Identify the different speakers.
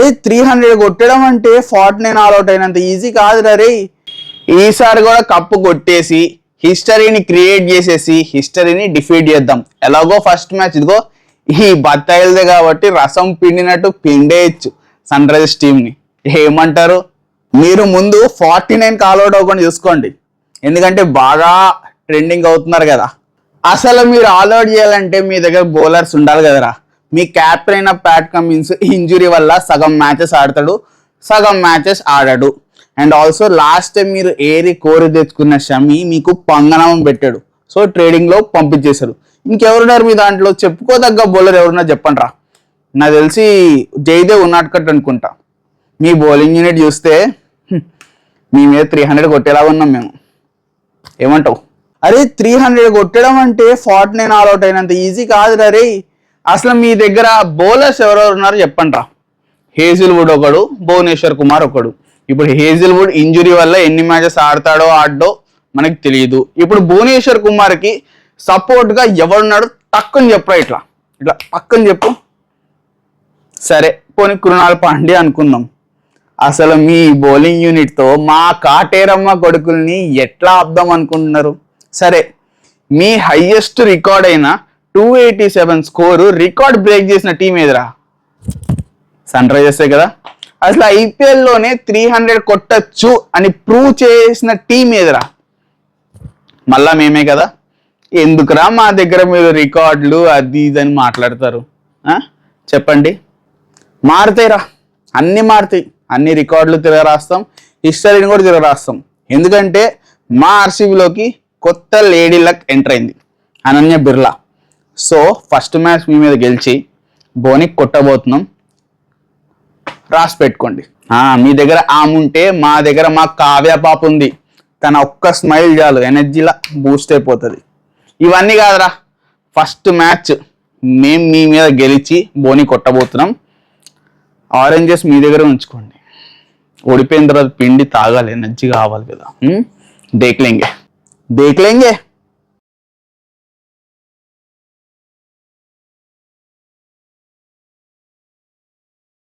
Speaker 1: అరే 300 కొట్టడం అంటే 49 ఆల్అౌట్ అయినంత ఈజీ కాదు రే. ఈసారి కూడా కప్పు కొట్టేసి హిస్టరీని క్రియేట్ చేసేసి హిస్టరీని డిఫీట్ చేద్దాం. ఎలాగో ఫస్ట్ మ్యాచ్ ఇదిగో ఈ బత్తాయిలదే కాబట్టి రసం పిండినట్టు పిండేయచ్చు సన్ రైజర్స్ టీంని. ఏమంటారు? మీరు ముందు 49 ఆల్అౌట్ అవ్వకుండా చూసుకోండి, ఎందుకంటే బాగా ట్రెండింగ్ అవుతున్నారు కదా. అసలు మీరు ఆల్అౌట్ చేయాలంటే మీ దగ్గర బౌలర్స్ ఉండాలి కదరా. మీ క్యాప్టెన్ అయిన ప్యాట్ కమిన్స్ ఇంజురీ వల్ల సగం మ్యాచెస్ ఆడతాడు, సగం మ్యాచెస్ ఆడాడు. అండ్ ఆల్సో లాస్ట్ టైం మీరు ఏరి కోరి తెచ్చుకున్న షమి మీకు పంగనామం పెట్టాడు, సో ట్రేడింగ్లో పంపించేశారు. ఇంకెవరున్నారు మీ దాంట్లో? చెప్పుకోదగ్గ బౌలర్ ఎవరున్నా చెప్పండి రా. నాకు తెలిసి జైదేవ్ ఉన్నట్టు అనుకుంటా. మీ బౌలింగ్ యూనిట్ చూస్తే మీ మీద 300 కొట్టేలాగా ఉన్నాం మేము. ఏమంటావు? అరే 300 కొట్టడం అంటే 49 ఆల్అౌట్ అయినంత ఈజీ కాదు రే. అసలు మీ దగ్గర బౌలర్స్ ఎవరెవరు ఉన్నారో చెప్పండి రా. హేజిల్వుడ్ ఒకడు, భువనేశ్వర్ కుమార్ ఒకడు. ఇప్పుడు హేజిల్వుడ్ ఇంజురీ వల్ల ఎన్ని మ్యాచెస్ ఆడో మనకి తెలియదు. ఇప్పుడు భువనేశ్వర్ కుమార్కి సపోర్ట్గా ఎవరున్నాడు టక్కుని చెప్పరా. ఇట్లా పక్కన చెప్పు. సరే పోనీ కృణాల్ పాండ్యా అనుకుందాం. అసలు మీ బౌలింగ్ యూనిట్తో మా కాటేరమ్మ కొడుకుల్ని ఎట్లా ఆపుదాం అనుకుంటున్నారు? సరే, మీ హైయెస్ట్ రికార్డ్ అయిన 287 స్కోరు రికార్డ్ బ్రేక్ చేసిన టీం ఏదిరా? సన్ రైజర్సే కదా. అసలు ఐపీఎల్లోనే 300 కొట్టచ్చు అని ప్రూవ్ చేసిన టీం ఏదిరా? మళ్ళా మేమే కదా. ఎందుకురా మా దగ్గర మీరు రికార్డులు అది ఇది అని మాట్లాడతారు? చెప్పండి. మారుతాయిరా, అన్నీ మారుతాయి. అన్ని రికార్డులు తిరగరాస్తాం, హిస్టరీని కూడా తిరగరాస్తాం. ఎందుకంటే మా ఆర్సీబీలోకి కొత్త లేడీ లక్ ఎంటర్ అయింది, Ananya Birla. So first match మీ మీద గెలిచి బోని కొట్టబోతున్నాం, రాసి పెట్టుకోండి. మీ దగ్గర ఆమె ఉంటే మా దగ్గర మా కావ్య పాప ఉంది. తన ఒక్క స్మైల్ చాలు ఎనర్జీలా బూస్ట్ అయిపోతుంది. ఇవన్నీ కాదురా, ఫస్ట్ మ్యాచ్ మేము మీ మీద గెలిచి బోని కొట్టబోతున్నాం. ఆరెంజెస్ మీ దగ్గర ఉంచుకోండి. ఓడిపోయిన తర్వాత పిండి తాగాలి, ఎనర్జీ కావాలి కదా. దేఖ్లేంగే.